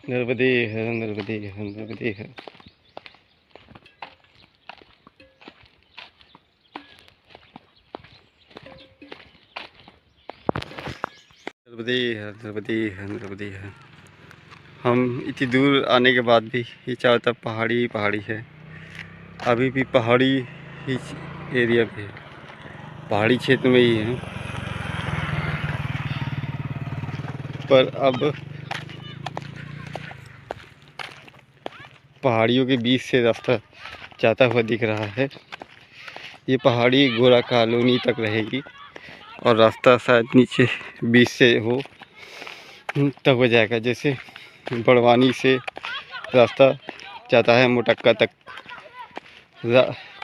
नर्मदे है, नर्मदे है, नर्मदे है। नर्मदे है, नर्मदे है, नर्मदे है। हम इतनी दूर आने के बाद भी ये चारों तरफ पहाड़ी ही पहाड़ी है। अभी भी पहाड़ी ही एरिया पे है, पहाड़ी क्षेत्र में ही है। पर अब पहाड़ियों के बीच से रास्ता जाता हुआ दिख रहा है। ये पहाड़ी गोरा कॉलोनी तक रहेगी और रास्ता शायद नीचे बीच से हो तब हो जाएगा। जैसे बड़वानी से रास्ता जाता है मोटक्का तक,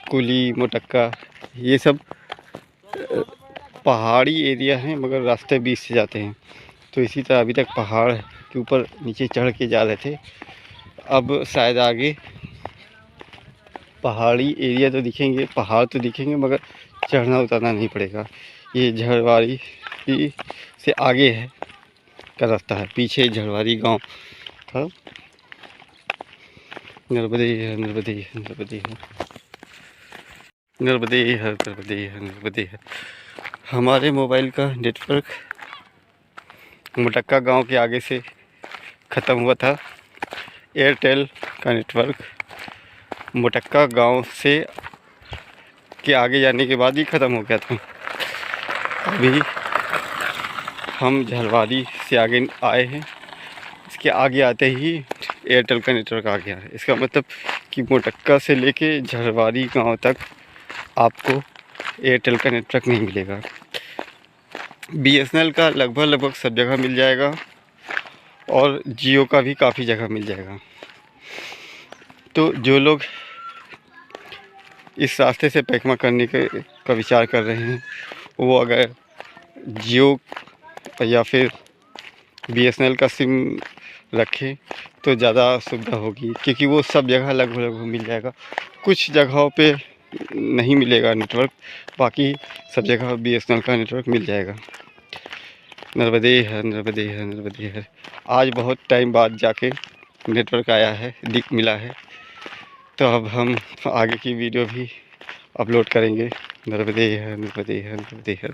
कुली मोटक्का, ये सब पहाड़ी एरिया हैं मगर रास्ते बीच से जाते हैं। तो इसी तरह अभी तक पहाड़ के ऊपर नीचे चढ़ के जा रहे थे, अब शायद आगे पहाड़ी एरिया तो दिखेंगे, पहाड़ तो दिखेंगे मगर चढ़ना उतरना नहीं पड़ेगा। ये झड़वारी से आगे है का रास्ता है, पीछे झड़वारी गांव था। नर्मदे है, नर्मदे है, नर्मदे है, नर्मदे है, नर्मदे है, नर्मदे है। हमारे मोबाइल का नेटवर्क मोटक्का गांव के आगे से ख़त्म हुआ था। एयरटेल का नेटवर्क मोटक्का गांव से के आगे जाने के बाद ही ख़त्म हो गया था। अभी हम झलवारी से आगे आए हैं, इसके आगे आते ही एयरटेल का नेटवर्क आ गया है। इसका मतलब कि मोटक्का से लेके झलवारी गांव तक आपको एयरटेल का नेटवर्क नहीं मिलेगा। BSNL का लगभग सब जगह मिल जाएगा और जियो का भी काफ़ी जगह मिल जाएगा। तो जो लोग इस रास्ते से पैकमा करने का विचार कर रहे हैं, वो अगर जियो या फिर BSNL का सिम रखें तो ज़्यादा सुविधा होगी, क्योंकि वो सब जगह लगभग मिल जाएगा। कुछ जगहों पे नहीं मिलेगा नेटवर्क, बाकी सब जगह BSNL का नेटवर्क मिल जाएगा। नर्मदे है, नर्मदे है, नर्मदे है। आज बहुत टाइम बाद जाके नेटवर्क आया है, मिला है। तो अब हम आगे की वीडियो भी अपलोड करेंगे। नर्मदे है, नर्मदे है, नर्मदे है।